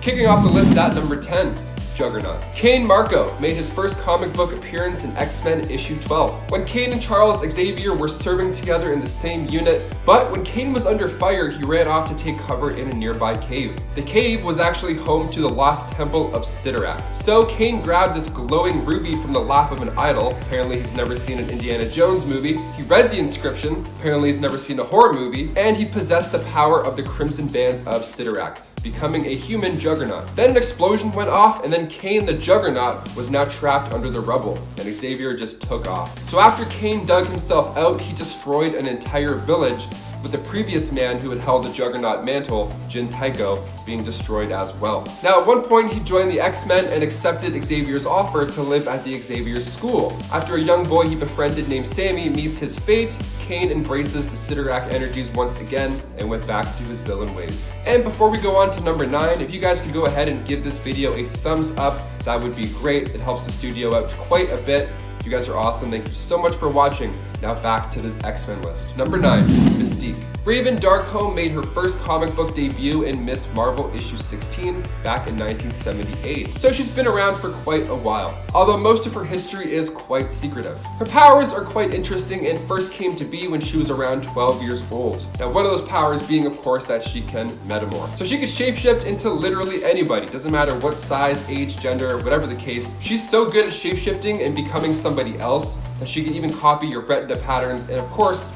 Kicking off the list at number 10. Juggernaut. Cain Marko made his first comic book appearance in X-Men issue 12, when Cain and Charles Xavier were serving together in the same unit, but when Cain was under fire, he ran off to take cover in a nearby cave. The cave was actually home to the lost temple of Cyttorak. So Cain grabbed this glowing ruby from the lap of an idol. Apparently he's never seen an Indiana Jones movie. He read the inscription. Apparently he's never seen a horror movie. And he possessed the power of the Crimson Bands of Cyttorak, becoming a human Juggernaut. Then an explosion went off, and then Cain the Juggernaut was now trapped under the rubble, and Xavier just took off. So after Cain dug himself out, he destroyed an entire village, with the previous man who had held the Juggernaut mantle, Jin Taiko, being destroyed as well. Now at one point he joined the X-Men and accepted Xavier's offer to live at the Xavier's school. After a young boy he befriended named Sammy meets his fate, Cain embraces the Cyttorak energies once again and went back to his villain ways. And before we go on to number 9, if you guys could go ahead and give this video a thumbs up, that would be great. It helps the studio out quite a bit. You guys are awesome. Thank you so much for watching. Now back to this X-Men list. Number 9, Mystique. Raven Darkholme made her first comic book debut in Miss Marvel issue 16 back in 1978. So she's been around for quite a while, although most of her history is quite secretive. Her powers are quite interesting and first came to be when she was around 12 years old. Now one of those powers being of course that she can metamorph. So she can shapeshift into literally anybody, doesn't matter what size, age, gender, whatever the case. She's so good at shapeshifting and becoming somebody else that she can even copy your retina patterns and of course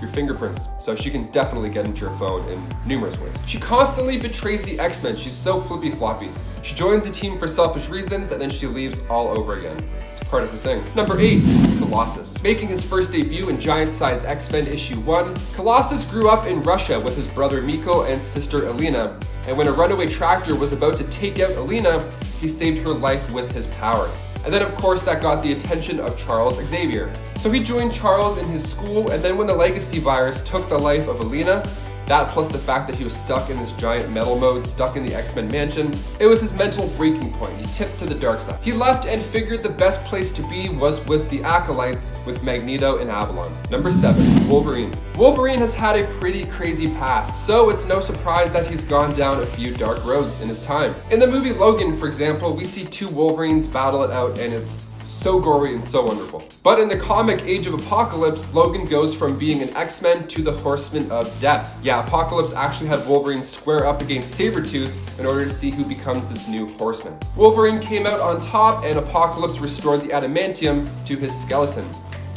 your fingerprints. So she can definitely get into your phone in numerous ways. She constantly betrays the X-Men. She's so flippy floppy. She joins the team for selfish reasons and then she leaves all over again. It's part of the thing. Number 8, Colossus. Making his first debut in Giant Size X-Men issue 1, Colossus grew up in Russia with his brother Miko and sister Alina. And when a runaway tractor was about to take out Alina, he saved her life with his powers. And then of course that got the attention of Charles Xavier. So he joined Charles in his school, and then when the legacy virus took the life of Alina, that plus the fact that he was stuck in this giant metal mode, stuck in the X-Men mansion, it was his mental breaking point. He tipped to the dark side. He left and figured the best place to be was with the Acolytes, with Magneto and Avalon. Number 7, Wolverine. Wolverine has had a pretty crazy past, so it's no surprise that he's gone down a few dark roads in his time. In the movie Logan, for example, we see two Wolverines battle it out, and it's so gory and so wonderful. But in the comic Age of Apocalypse, Logan goes from being an X-Men to the Horseman of Death. Yeah, Apocalypse actually had Wolverine square up against Sabretooth in order to see who becomes this new Horseman. Wolverine came out on top and Apocalypse restored the adamantium to his skeleton.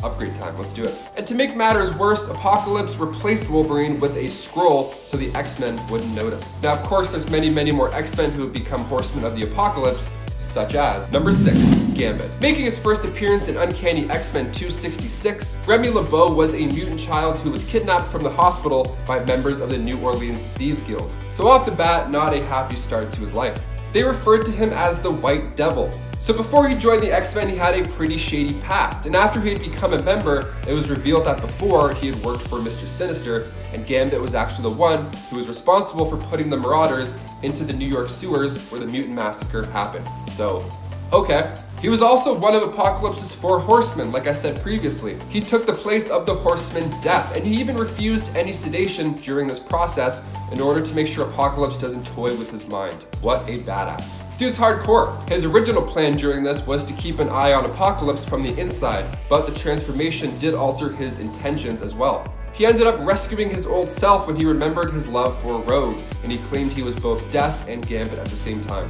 Upgrade time, let's do it. And to make matters worse, Apocalypse replaced Wolverine with a scroll so the X-Men wouldn't notice. Now of course there's many more X-Men who have become Horsemen of the Apocalypse, such as number 6, Gambit. Making his first appearance in Uncanny X-Men 266, Remy LeBeau was a mutant child who was kidnapped from the hospital by members of the New Orleans Thieves Guild. So off the bat, not a happy start to his life. They referred to him as the White Devil. So before he joined the X-Men, he had a pretty shady past, and after he had become a member, it was revealed that before he had worked for Mr. Sinister, and Gambit was actually the one who was responsible for putting the Marauders into the New York sewers where the Mutant Massacre happened. So, okay. He was also one of Apocalypse's 4 horsemen, like I said previously. He took the place of the Horseman Death, and he even refused any sedation during this process in order to make sure Apocalypse doesn't toy with his mind. What a badass. Dude's hardcore. His original plan during this was to keep an eye on Apocalypse from the inside, but the transformation did alter his intentions as well. He ended up rescuing his old self when he remembered his love for Rogue, and he claimed he was both Death and Gambit at the same time.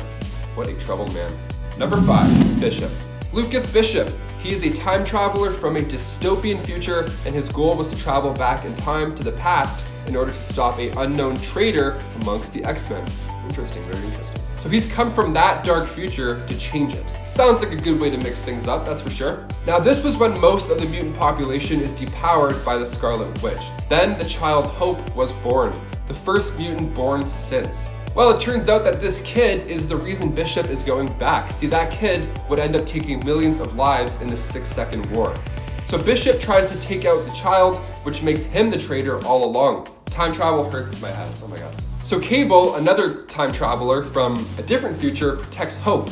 What a troubled man. Number 5, Bishop. Lucas Bishop. He is a time traveler from a dystopian future, and his goal was to travel back in time to the past in order to stop an unknown traitor amongst the X-Men. Interesting, very interesting. So he's come from that dark future to change it. Sounds like a good way to mix things up, that's for sure. Now this was when most of the mutant population is depowered by the Scarlet Witch. Then the child Hope was born, the first mutant born since. Well, it turns out that this kid is the reason Bishop is going back. See, that kid would end up taking millions of lives in the 6-Second War. So Bishop tries to take out the child, which makes him the traitor all along. Time travel hurts my head, oh my god. So Cable, another time traveler from a different future, protects Hope.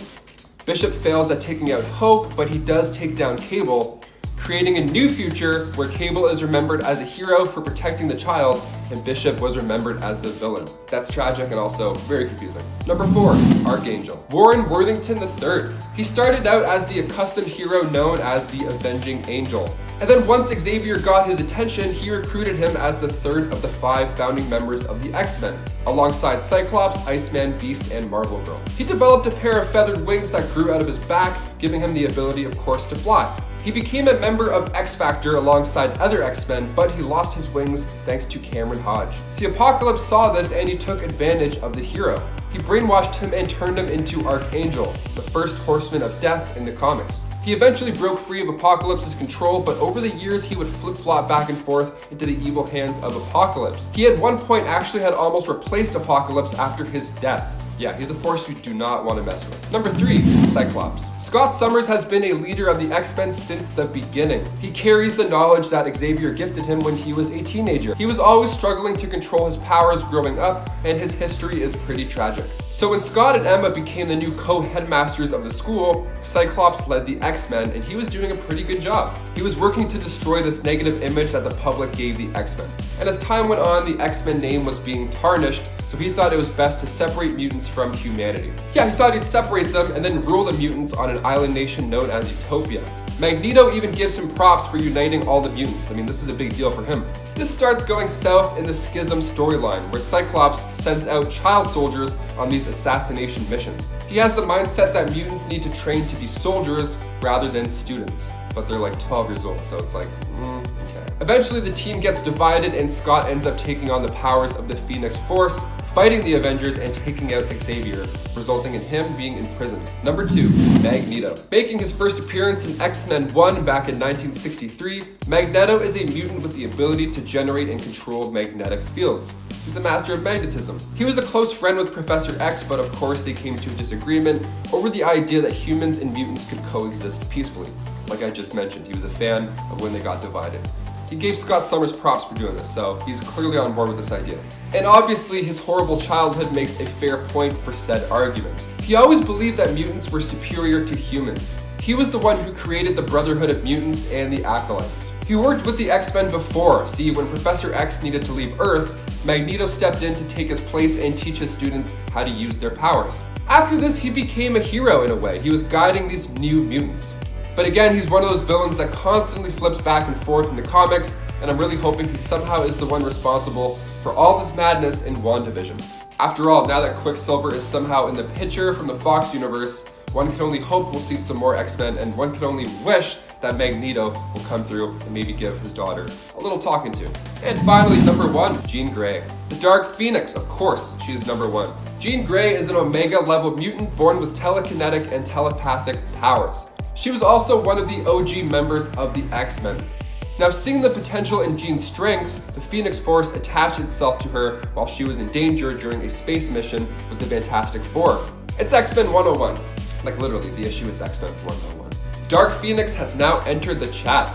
Bishop fails at taking out Hope, but he does take down Cable, creating a new future where Cable is remembered as a hero for protecting the child and Bishop was remembered as the villain. That's tragic and also very confusing. Number 4, Archangel. Warren Worthington III. He started out as the accustomed hero known as the Avenging Angel. And then once Xavier got his attention, he recruited him as the third of the 5 founding members of the X-Men, alongside Cyclops, Iceman, Beast, and Marvel Girl. He developed a pair of feathered wings that grew out of his back, giving him the ability, of course, to fly. He became a member of X-Factor alongside other X-Men, but he lost his wings thanks to Cameron Hodge. See, Apocalypse saw this and he took advantage of the hero. He brainwashed him and turned him into Archangel, the first horseman of death in the comics. He eventually broke free of Apocalypse's control, but over the years he would flip-flop back and forth into the evil hands of Apocalypse. He at one point actually had almost replaced Apocalypse after his death. Yeah, he's a force you do not want to mess with. Number 3, Cyclops. Scott Summers has been a leader of the X-Men since the beginning. He carries the knowledge that Xavier gifted him when he was a teenager. He was always struggling to control his powers growing up, and his history is pretty tragic. So when Scott and Emma became the new co-headmasters of the school, Cyclops led the X-Men, and he was doing a pretty good job. He was working to destroy this negative image that the public gave the X-Men. And as time went on, the X-Men name was being tarnished, so he thought it was best to separate mutants from humanity. Yeah, he thought he'd separate them and then rule the mutants on an island nation known as Utopia. Magneto even gives him props for uniting all the mutants. I mean, this is a big deal for him. This starts going south in the Schism storyline, where Cyclops sends out child soldiers on these assassination missions. He has the mindset that mutants need to train to be soldiers rather than students, but they're like 12 years old, so it's like, okay. Eventually the team gets divided and Scott ends up taking on the powers of the Phoenix Force, fighting the Avengers and taking out Xavier, resulting in him being imprisoned. Number 2, Magneto. Making his first appearance in X-Men 1 back in 1963, Magneto is a mutant with the ability to generate and control magnetic fields. He's a master of magnetism. He was a close friend with Professor X, but of course they came to a disagreement over the idea that humans and mutants could coexist peacefully. Like I just mentioned, he was a fan of when they got divided. He gave Scott Summers props for doing this, so he's clearly on board with this idea. And obviously his horrible childhood makes a fair point for said argument. He always believed that mutants were superior to humans. He was the one who created the Brotherhood of Mutants and the Acolytes. He worked with the X-Men before. See, when Professor X needed to leave Earth, Magneto stepped in to take his place and teach his students how to use their powers. After this, he became a hero in a way. He was guiding these new mutants. But again, he's one of those villains that constantly flips back and forth in the comics, and I'm really hoping he somehow is the one responsible for all this madness in WandaVision. After all, now that Quicksilver is somehow in the picture from the Fox universe, one can only hope we'll see some more X-Men, and one can only wish that Magneto will come through and maybe give his daughter a little talking to. And finally, number 1, Jean Grey. The Dark Phoenix, of course, she is number 1. Jean Grey is an Omega level mutant born with telekinetic and telepathic powers. She was also one of the OG members of the X-Men. Now, seeing the potential in Jean's strength, the Phoenix Force attached itself to her while she was in danger during a space mission with the Fantastic Four. It's X-Men 101. Like literally, the issue is X-Men 101. Dark Phoenix has now entered the chat.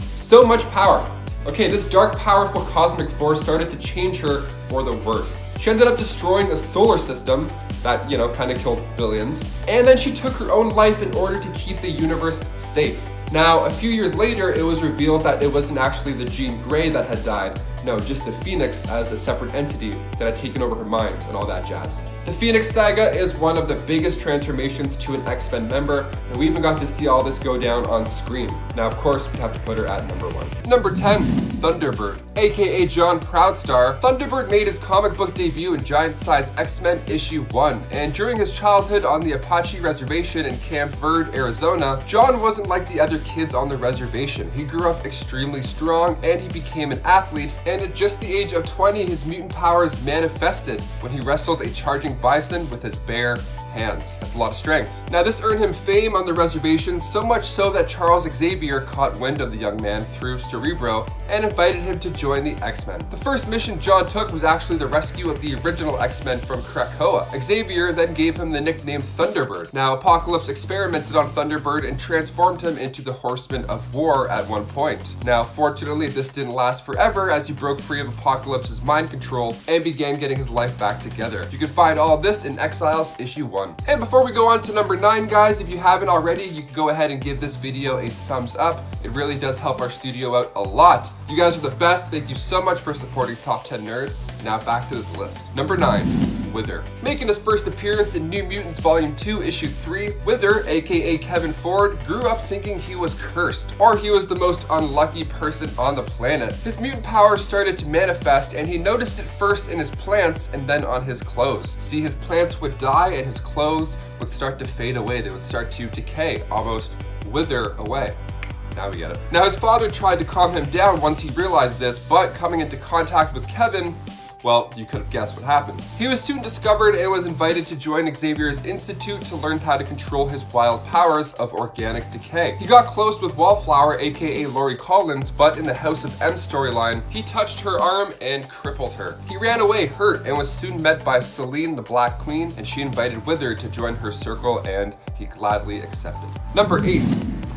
So much power. Okay, this dark, powerful cosmic force started to change her for the worse. She ended up destroying a solar system that, kind of killed billions. And then she took her own life in order to keep the universe safe. Now, a few years later, it was revealed that it wasn't actually the Jean Grey that had died. No, just the Phoenix as a separate entity that had taken over her mind and all that jazz. The Phoenix Saga is one of the biggest transformations to an X-Men member, and we even got to see all this go down on screen. Now, of course, we'd have to put her at number 1. Number 10, Thunderbird. AKA John Proudstar, Thunderbird made his comic book debut in Giant Size X-Men issue 1, and during his childhood on the Apache Reservation in Camp Verde, Arizona, John wasn't like the other kids on the reservation. He grew up extremely strong, and he became an athlete, and at just the age of 20, his mutant powers manifested when he wrestled a charging bison with his bare hands. That's a lot of strength. Now, this earned him fame on the reservation, so much so that Charles Xavier caught wind of the young man through Cerebro and invited him to join the X-Men. The first mission John took was actually the rescue of the original X-Men from Krakoa. Xavier then gave him the nickname Thunderbird. Now, Apocalypse experimented on Thunderbird and transformed him into the Horseman of War at one point. Now, fortunately, this didn't last forever as he broke broke free of Apocalypse's mind control and began getting his life back together. You can find all of this in Exiles issue 1. And before we go on to number 9, guys, if you haven't already, you can go ahead and give this video a thumbs up. It really does help our studio out a lot. You guys are the best. Thank you so much for supporting Top 10 Nerd. Now back to this list. Number 9, Wither. Making his first appearance in New Mutants Volume 2, Issue 3, Wither, aka Kevin Ford, grew up thinking he was cursed, or he was the most unlucky person on the planet. His mutant powers started to manifest, and he noticed it first in his plants and then on his clothes. See, his plants would die and his clothes would start to fade away. They would start to decay, almost wither away. Now we get it. Now his father tried to calm him down once he realized this, but coming into contact with Kevin, well, you could have guessed what happens. He was soon discovered and was invited to join Xavier's Institute to learn how to control his wild powers of organic decay. He got close with Wallflower, aka Lori Collins, but in the House of M storyline, he touched her arm and crippled her. He ran away hurt and was soon met by Selene, the Black Queen, and she invited Wither to join her circle, and he gladly accepted. Number 8.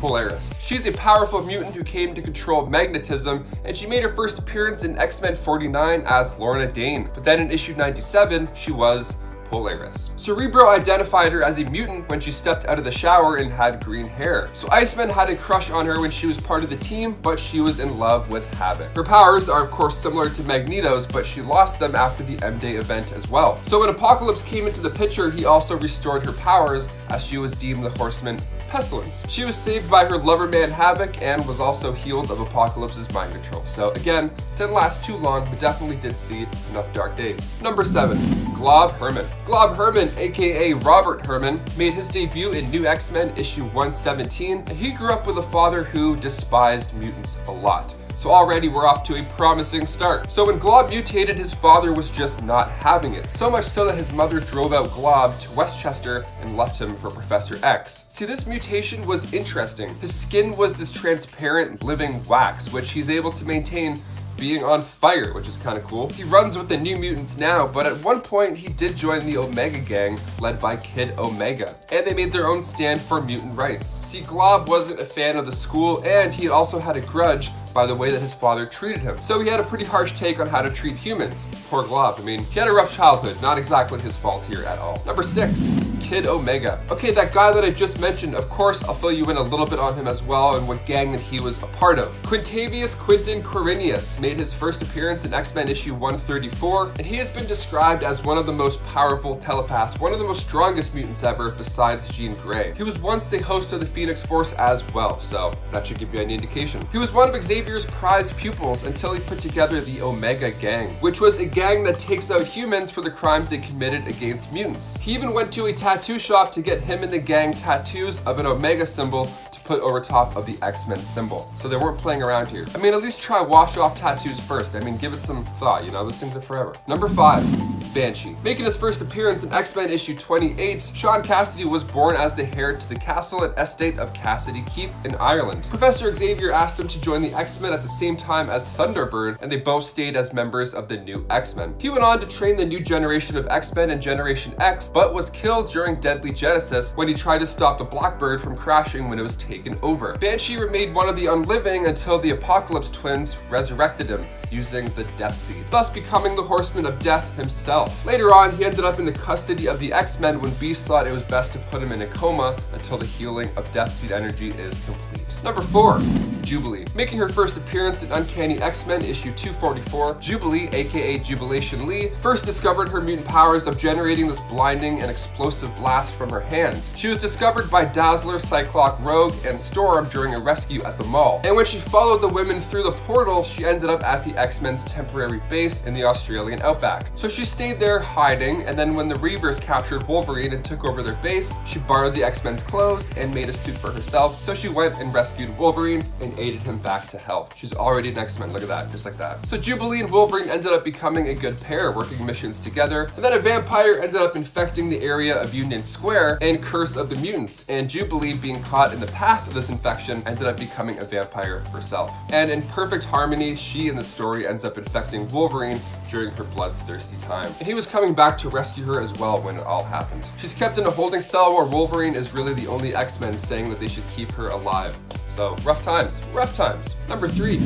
Polaris. She's a powerful mutant who came to control magnetism, and she made her first appearance in X-Men 49 as Lorna Dane. But then in issue 97, she was Polaris. Cerebro identified her as a mutant when she stepped out of the shower and had green hair. So Iceman had a crush on her when she was part of the team, but she was in love with Havoc. Her powers are of course similar to Magneto's, but she lost them after the M-Day event as well. So when Apocalypse came into the picture, he also restored her powers as she was deemed the Horseman Pestilence. She was saved by her lover man Havoc and was also healed of Apocalypse's mind control. So again, didn't last too long, but definitely did see enough dark days. Number 7, GLOB Herman. GLOB Herman, aka Robert Herman, made his debut in New X-Men issue 117, and he grew up with a father who despised mutants a lot. So already we're off to a promising start. So when GLOB mutated, his father was just not having it. So much so that his mother drove out GLOB to Westchester and left him for Professor X. See, this mutation was interesting. His skin was this transparent living wax, which he's able to maintain being on fire, which is kind of cool. He runs with the New Mutants now, but at one point he did join the Omega Gang, led by Kid Omega, and they made their own stand for mutant rights. See, GLOB wasn't a fan of the school, and he also had a grudge by the way that his father treated him. So he had a pretty harsh take on how to treat humans. Poor GLOB, I mean, he had a rough childhood, not exactly his fault here at all. Number 6, Kid Omega. Okay, that guy that I just mentioned, of course, I'll fill you in a little bit on him as well and what gang that he was a part of. Quintavious Quinton Quirinius made his first appearance in X-Men issue 134, and he has been described as one of the most powerful telepaths, one of the most strongest mutants ever besides Jean Grey. He was once the host of the Phoenix Force as well, so that should give you any indication. He was one of Xavier's prized pupils until he put together the Omega Gang, which was a gang that takes out humans for the crimes they committed against mutants. He even went to a tattoo shop to get him and the gang tattoos of an Omega symbol to put over top of the X-Men symbol. So they weren't playing around here. I mean, at least try wash off tattoos first. I mean, give it some thought, you know, those things are forever. Number 5, Banshee. Making his first appearance in X-Men issue 28, Sean Cassidy was born as the heir to the castle and estate of Cassidy Keep in Ireland. Professor Xavier asked him to join the X-Men at the same time as Thunderbird, and they both stayed as members of the new X-Men. He went on to train the new generation of X-Men and Generation X, but was killed during Deadly Genesis when he tried to stop the Blackbird from crashing when it was taken over. Banshee remained one of the unliving until the Apocalypse twins resurrected him using the Death Seed, thus becoming the Horseman of Death himself. Later on, he ended up in the custody of the X-Men when Beast thought it was best to put him in a coma until the healing of Death Seed energy is complete. Number 4, Jubilee. Making her first appearance in Uncanny X-Men issue 244, Jubilee, aka Jubilation Lee, first discovered her mutant powers of generating this blinding and explosive blast from her hands. She was discovered by Dazzler, Cyclops, Rogue, and Storm during a rescue at the mall. And when she followed the women through the portal, she ended up at the X-Men's temporary base in the Australian outback. So she stayed there hiding, and then when the Reavers captured Wolverine and took over their base, she borrowed the X-Men's clothes and made a suit for herself. So she went and rescued Wolverine and aided him back to health. She's already an X-Men, look at that, just like that. So Jubilee and Wolverine ended up becoming a good pair, working missions together, and then a vampire ended up infecting the area of Union Square and Curse of the Mutants, and Jubilee, being caught in the path of this infection, ended up becoming a vampire herself. And in perfect harmony, she in the story ends up infecting Wolverine during her bloodthirsty time. And he was coming back to rescue her as well when it all happened. She's kept in a holding cell where Wolverine is really the only X-Men saying that they should keep her alive. So rough times, rough times. Number 3,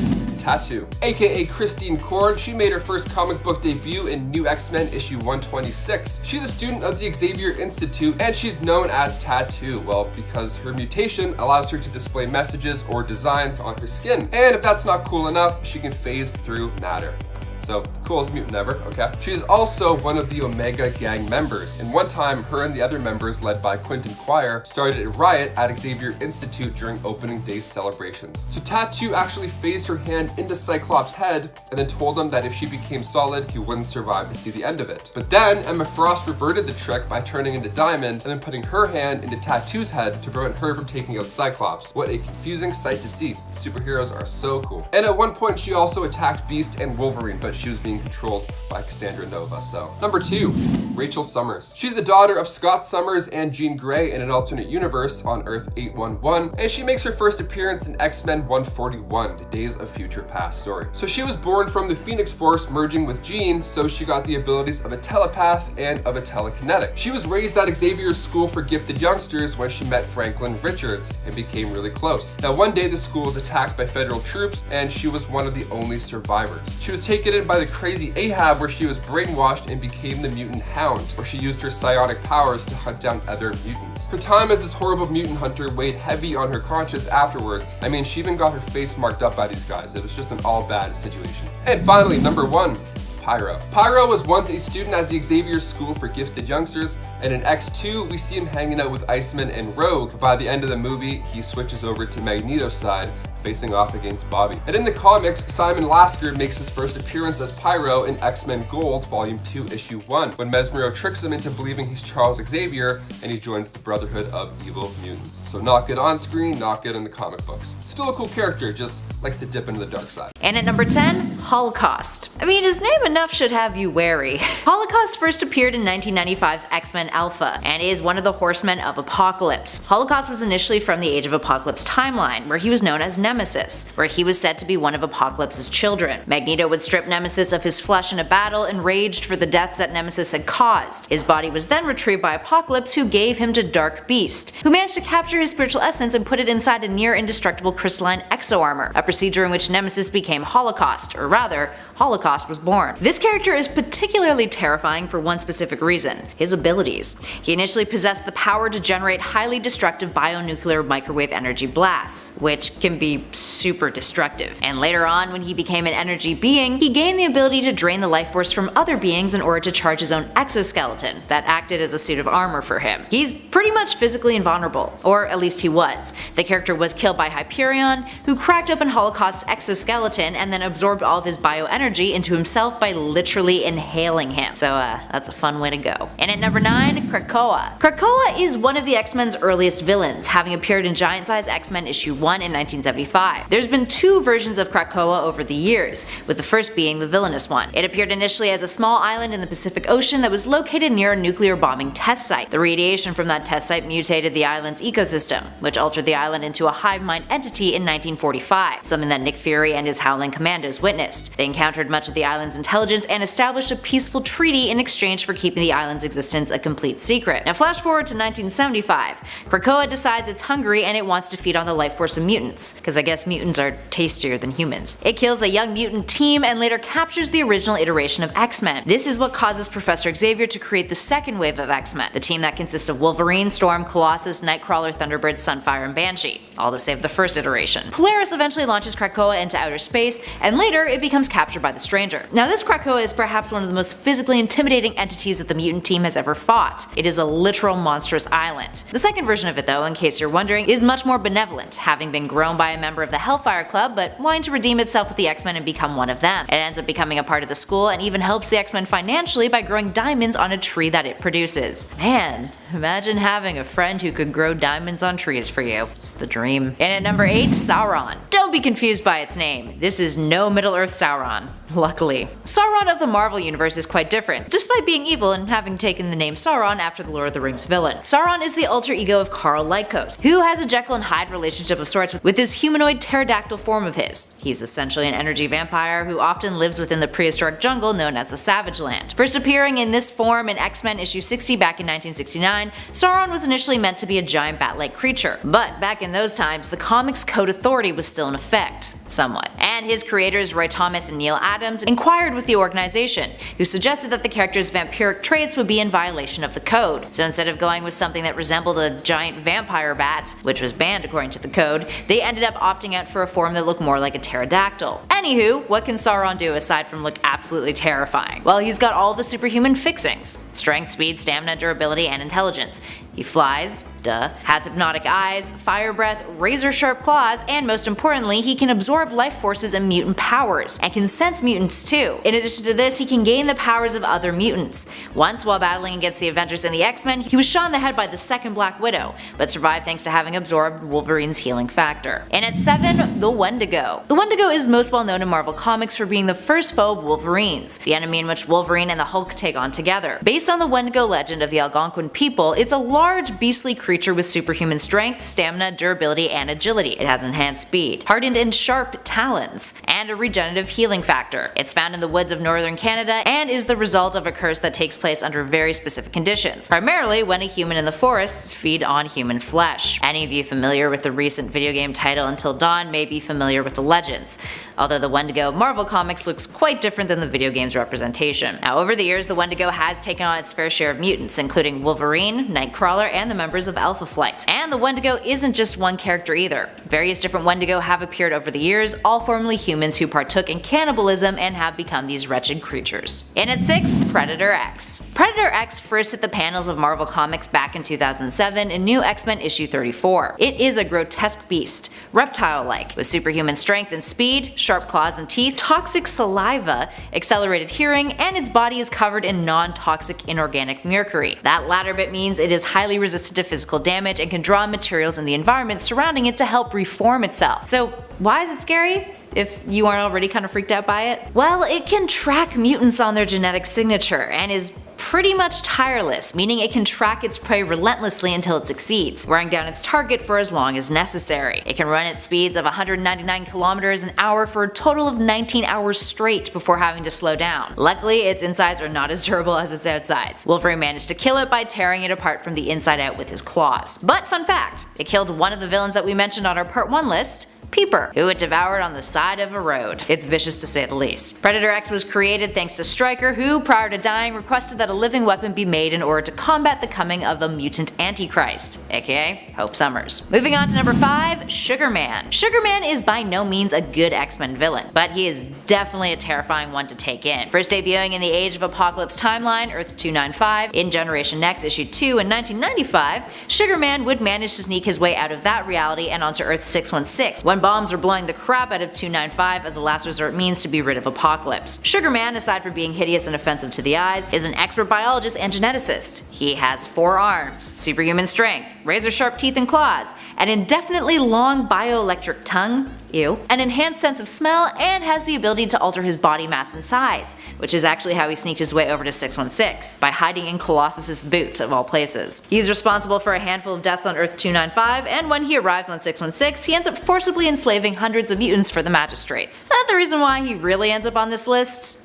Tattoo. AKA Christine Korn, she made her first comic book debut in New X-Men issue 126. She's a student of the Xavier Institute and she's known as Tattoo, well, because her mutation allows her to display messages or designs on her skin. And if that's not cool enough, she can phase through matter. So, coolest mutant ever, okay? She is also one of the Omega Gang members, and one time, her and the other members, led by Quentin Quire, started a riot at Xavier Institute during opening day celebrations. So Tattoo actually phased her hand into Cyclops' head, and then told him that if she became solid, he wouldn't survive to see the end of it. But then, Emma Frost reverted the trick by turning into Diamond, and then putting her hand into Tattoo's head to prevent her from taking out Cyclops. What a confusing sight to see. Superheroes are so cool. And at one point, she also attacked Beast and Wolverine, but she was being controlled by Cassandra Nova. So, number 2, Rachel Summers. She's the daughter of Scott Summers and Jean Grey in an alternate universe on Earth 811, and she makes her first appearance in X-Men 141, the Days of Future Past story. So she was born from the Phoenix Force merging with Jean, so she got the abilities of a telepath and of a telekinetic. She was raised at Xavier's School for Gifted Youngsters when she met Franklin Richards and became really close. Now one day the school was attacked by federal troops and she was one of the only survivors. She was taken in by the crazy Ahab, where she was brainwashed and became the mutant Hound, where she used her psionic powers to hunt down other mutants. Her time as this horrible mutant hunter weighed heavy on her conscience afterwards. I mean, she even got her face marked up by these guys. It was just an all bad situation. And finally, number 1, PYRO. PYRO was once a student at the Xavier School for Gifted Youngsters, and in X2 we see him hanging out with Iceman and Rogue, but by the end of the movie he switches over to Magneto's side, facing off against Bobby. And in the comics, Simon Lasker makes his first appearance as PYRO in X-Men Gold Volume 2 Issue 1, when Mesmero tricks him into believing he's Charles Xavier and he joins the Brotherhood of Evil Mutants. So not good on screen, not good in the comic books. Still a cool character, just likes to dip into the dark side. And at number 10, Holocaust. I mean, his name enough should have you wary. Holocaust first appeared in 1995's X-Men Alpha and is one of the Horsemen of Apocalypse. Holocaust was initially from the Age of Apocalypse timeline, where he was known as Nemesis, where he was said to be one of Apocalypse's children. Magneto would strip Nemesis of his flesh in a battle, enraged for the deaths that Nemesis had caused. His body was then retrieved by Apocalypse, who gave him to Dark Beast, who managed to capture his spiritual essence and put it inside a near indestructible crystalline exo-armor, a procedure in which Nemesis became Holocaust, or rather, Holocaust was born. This character is particularly terrifying for one specific reason: his abilities. He initially possessed the power to generate highly destructive bionuclear microwave energy blasts, which can be super destructive. And later on, when he became an energy being, he gained the ability to drain the life force from other beings in order to charge his own exoskeleton that acted as a suit of armor for him. He's pretty much physically invulnerable, or at least he was. The character was killed by Hyperion, who cracked open Holocaust's exoskeleton and then absorbed all of his bioenergy into himself by literally inhaling him. So that's a fun way to go. And at number 9, Krakoa. Krakoa is one of the X-Men's earliest villains, having appeared in Giant Size X-Men issue 1 in 1975. There's been 2 versions of Krakoa over the years, with the first being the villainous one. It appeared initially as a small island in the Pacific Ocean that was located near a nuclear bombing test site. The radiation from that test site mutated the island's ecosystem, which altered the island into a hive mind entity in 1945, something that Nick Fury and his Howling Commandos witnessed. They encountered much of the island's intelligence and established a peaceful treaty in exchange for keeping the island's existence a complete secret. Now flash forward to 1975. Krakoa decides it's hungry and it wants to feed on the life force of mutants, because I guess mutants are tastier than humans. It kills a young mutant team and later captures the original iteration of X-Men. This is what causes Professor Xavier to create the second wave of X-Men, the team that consists of Wolverine, Storm, Colossus, Nightcrawler, Thunderbird, Sunfire, and Banshee, all to save the first iteration. Polaris eventually launches Krakoa into outer space, and later it becomes captured by the Stranger. Now this Krakoa is perhaps one of the most physically intimidating entities that the mutant team has ever fought. It is a literal monstrous island. The second version of it though, in case you're wondering, is much more benevolent, having been grown by a member of the Hellfire Club but wanting to redeem itself with the X-Men and become one of them. It ends up becoming a part of the school and even helps the X-Men financially by growing diamonds on a tree that it produces. Man, imagine having a friend who could grow diamonds on trees for you. It's the dream. And at number 8, Sauron. Don't be confused by its name. This is no Middle-earth Sauron. Luckily. Sauron of the Marvel Universe is quite different, despite being evil and having taken the name Sauron after the Lord of the Rings villain. Sauron is the alter ego of Karl Lycos, who has a Jekyll and Hyde relationship of sorts with his human humanoid pterodactyl form of his. He's essentially an energy vampire who often lives within the prehistoric jungle known as the Savage Land. First appearing in this form in X-Men issue 60 back in 1969, Sauron was initially meant to be a giant bat-like creature. But back in those times, the comics code authority was still in effect, somewhat. And his creators, Roy Thomas and Neil Adams, inquired with the organization, who suggested that the character's vampiric traits would be in violation of the code. So instead of going with something that resembled a giant vampire bat, which was banned according to the code, they ended up opting out for a form that looked more like a pterodactyl. Anywho, what can Sauron do aside from look absolutely terrifying? Well, he's got all the superhuman fixings: strength, speed, stamina, durability, and intelligence. He flies, duh, has hypnotic eyes, fire breath, razor-sharp claws, and most importantly, he can absorb life forces and mutant powers, and can sense mutants too. In addition to this, he can gain the powers of other mutants. Once, while battling against the Avengers and the X-Men, he was shot in the head by the second Black Widow, but survived thanks to having absorbed Wolverine's healing factor. And at 7, the Wendigo. The Wendigo is most well known in Marvel Comics for being the first foe of Wolverine's, the enemy in which Wolverine and the Hulk take on together. Based on the Wendigo legend of the Algonquin people, it's a large, beastly creature with superhuman strength, stamina, durability, and agility. It has enhanced speed, hardened and sharp talons, and a regenerative healing factor. It's found in the woods of northern Canada and is the result of a curse that takes place under very specific conditions, primarily when a human in the forests feed on human flesh. Any of you familiar with the recent video game title Until Dawn may be familiar with the legends, although the Wendigo of Marvel Comics looks quite different than the video game's representation. Now, over the years, the Wendigo has taken on its fair share of mutants, including Wolverine, Nightcrawler, and the members of Alpha Flight. And the Wendigo isn't just one character either. Various different Wendigo have appeared over the years, all formerly humans who partook in cannibalism and have become these wretched creatures. And at 6, Predator X. Predator X first hit the panels of Marvel Comics back in 2007 in New X-Men issue 34. It is a grotesque beast, reptile-like, with superhuman strength and speed, sharp claws and teeth, toxic saliva, accelerated hearing, and its body is covered in non-toxic inorganic mercury. That latter bit means it is highly resistant to physical damage and can draw materials in the environment surrounding it to help reform itself. So why is it scary? If you aren't already kind of freaked out by it? Well, it can track mutants on their genetic signature and is pretty much tireless, meaning it can track its prey relentlessly until it succeeds, wearing down its target for as long as necessary. It can run at speeds of 199 kilometers an hour for a total of 19 hours straight before having to slow down. Luckily, its insides are not as durable as its outsides. Wolverine managed to kill it by tearing it apart from the inside out with his claws. But fun fact, it killed one of the villains that we mentioned on our part 1 list, Peeper, who it devoured on the side of a road. It's vicious to say the least. Predator X was created thanks to Stryker, who, prior to dying, requested that a living weapon be made in order to combat the coming of a mutant Antichrist, aka Hope Summers. Moving on to number 5, Sugar Man. Sugar Man is by no means a good X-Men villain, but he is definitely a terrifying one to take in. First debuting in the Age of Apocalypse timeline, Earth 295, in Generation Next issue 2 in 1995, Sugar Man would manage to sneak his way out of that reality and onto Earth 616, when bombs are blowing the crap out of 295 as a last resort means to be rid of Apocalypse. Sugar Man, aside from being hideous and offensive to the eyes, is an expert biologist and geneticist. He has 4 arms, superhuman strength, razor-sharp teeth and claws, an indefinitely long bioelectric tongue, ew, an enhanced sense of smell, and has the ability to alter his body mass and size, which is actually how he sneaked his way over to 616, by hiding in Colossus's boot of all places. He's responsible for a handful of deaths on Earth 295, and when he arrives on 616, he ends up forcibly enslaving hundreds of mutants for the magistrates. Not the reason why he really ends up on this list.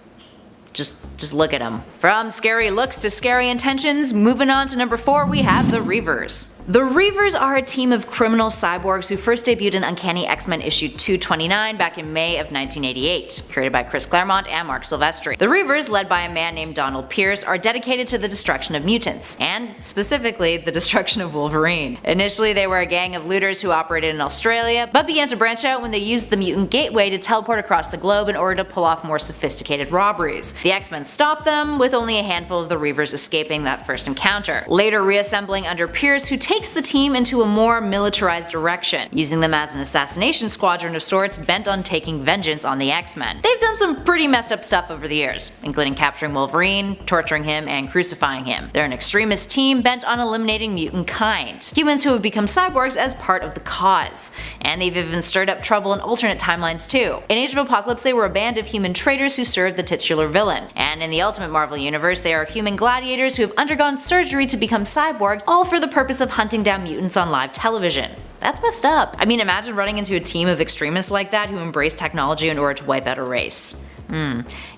Just look at him. From scary looks to scary intentions, moving on to number 4, we have the Reavers. The Reavers are a team of criminal cyborgs who first debuted in Uncanny X-Men issue 229 back in May of 1988, created by Chris Claremont and Mark Silvestri. The Reavers, led by a man named Donald Pierce, are dedicated to the destruction of mutants, and specifically the destruction of Wolverine. Initially, they were a gang of looters who operated in Australia, but began to branch out when they used the mutant gateway to teleport across the globe in order to pull off more sophisticated robberies. The X-Men stopped them, with only a handful of the Reavers escaping that first encounter, later reassembling under Pierce, who takes the team into a more militarized direction, using them as an assassination squadron of sorts bent on taking vengeance on the X-Men. They've done some pretty messed up stuff over the years, including capturing Wolverine, torturing him, and crucifying him. They're an extremist team bent on eliminating mutant kind, humans who have become cyborgs as part of the cause, and they've even stirred up trouble in alternate timelines too. In Age of Apocalypse, they were a band of human traitors who served the titular villain, and in the Ultimate Marvel Universe, they are human gladiators who have undergone surgery to become cyborgs, all for the purpose of hunting down mutants on live television. That's messed up. I mean, imagine running into a team of extremists like that who embrace technology in order to wipe out a race.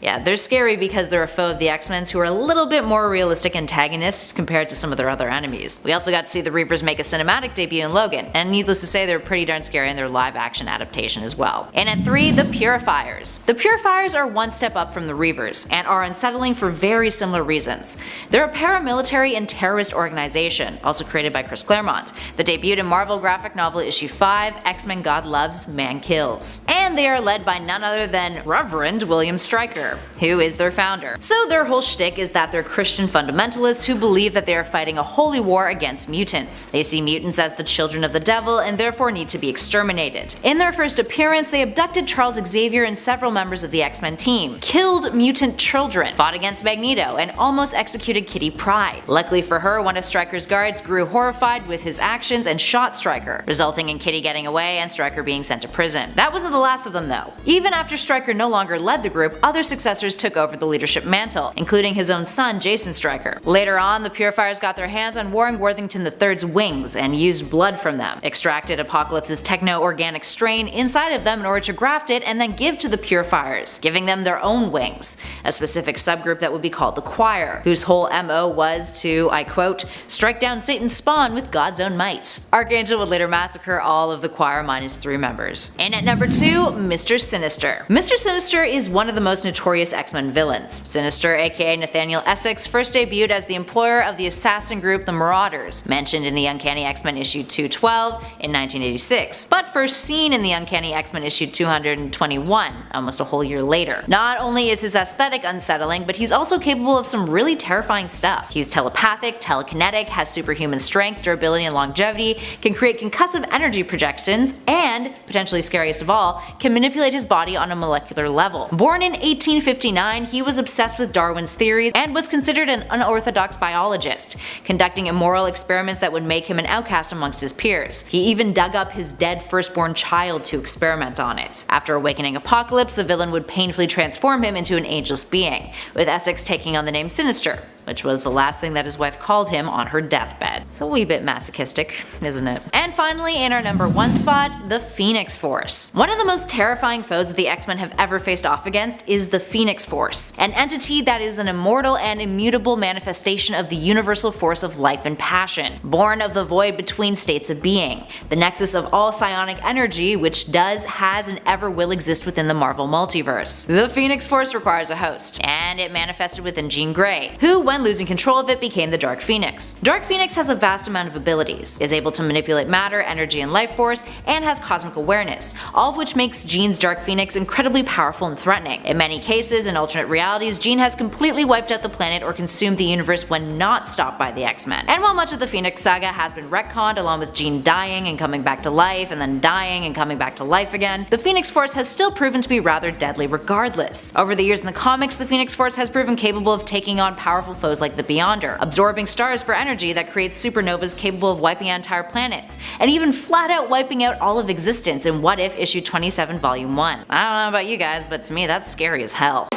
Yeah, they're scary because they're a foe of the X-Men who are a little bit more realistic antagonists compared to some of their other enemies. We also got to see the Reavers make a cinematic debut in Logan, and needless to say they're pretty darn scary in their live action adaptation as well. And at 3, the Purifiers. The Purifiers are one step up from the Reavers, and are unsettling for very similar reasons. They're a paramilitary and terrorist organization, also created by Chris Claremont, that debuted in Marvel graphic novel issue 5, X-Men God Loves, Man Kills. And they are led by none other than Reverend William Stryker, who is their founder. So their whole shtick is that they're Christian fundamentalists who believe that they are fighting a holy war against mutants. They see mutants as the children of the devil and therefore need to be exterminated. In their first appearance, they abducted Charles Xavier and several members of the X-Men team, killed mutant children, fought against Magneto, and almost executed Kitty Pryde. Luckily for her, one of Stryker's guards grew horrified with his actions and shot Stryker, resulting in Kitty getting away and Stryker being sent to prison. That wasn't the last of them though. Even after Stryker no longer led the group, other successors took over the leadership mantle, including his own son Jason Stryker. Later on, the Purifiers got their hands on Warren Worthington III's wings and used blood from them, extracted Apocalypse's techno-organic strain inside of them in order to graft it and then give to the Purifiers, giving them their own wings, a specific subgroup that would be called the Choir, whose whole MO was to, I quote, strike down Satan's spawn with God's own might. Archangel would later massacre all of the Choir minus 3 members. And at number 2, Mr. Sinister. Mr. Sinister is one of the most notorious X-Men villains. Sinister, aka Nathaniel Essex, first debuted as the employer of the assassin group the Marauders, mentioned in the Uncanny X-Men issue 212 in 1986, but first seen in the Uncanny X-Men issue 221, almost a whole year later. Not only is his aesthetic unsettling, but he's also capable of some really terrifying stuff. He's telepathic, telekinetic, has superhuman strength, durability, and longevity, can create concussive energy projections, and, potentially scariest of all, can manipulate his body on a molecular level. Born in 1859, he was obsessed with Darwin's theories and was considered an unorthodox biologist, conducting immoral experiments that would make him an outcast amongst his peers. He even dug up his dead firstborn child to experiment on it. After awakening Apocalypse, the villain would painfully transform him into an ageless being, with Essex taking on the name Sinister, which was the last thing that his wife called him on her deathbed. It's a wee bit masochistic, isn't it? And finally, in our number 1 spot, the Phoenix Force. One of the most terrifying foes that the X-Men have ever faced off against is the Phoenix Force, an entity that is an immortal and immutable manifestation of the universal force of life and passion, born of the void between states of being, the nexus of all psionic energy which does, has, and ever will exist within the Marvel multiverse. The Phoenix Force requires a host, and it manifested within Jean Grey, who, when losing control of it, became the Dark Phoenix. Dark Phoenix has a vast amount of abilities, is able to manipulate matter, energy, and life force, and has cosmic awareness, all of which makes Jean's Dark Phoenix incredibly powerful and threatening. In many cases, in alternate realities, Jean has completely wiped out the planet or consumed the universe when not stopped by the X-Men. And while much of the Phoenix saga has been retconned along with Jean dying and coming back to life and then dying and coming back to life again, the Phoenix Force has still proven to be rather deadly regardless. Over the years in the comics, the Phoenix Force has proven capable of taking on powerful foes like the Beyonder, absorbing stars for energy that creates supernovas capable of wiping out entire planets, and even flat out wiping out all of existence in What If issue 27 volume 1. I don't know about you guys, but to me that's scary as hell.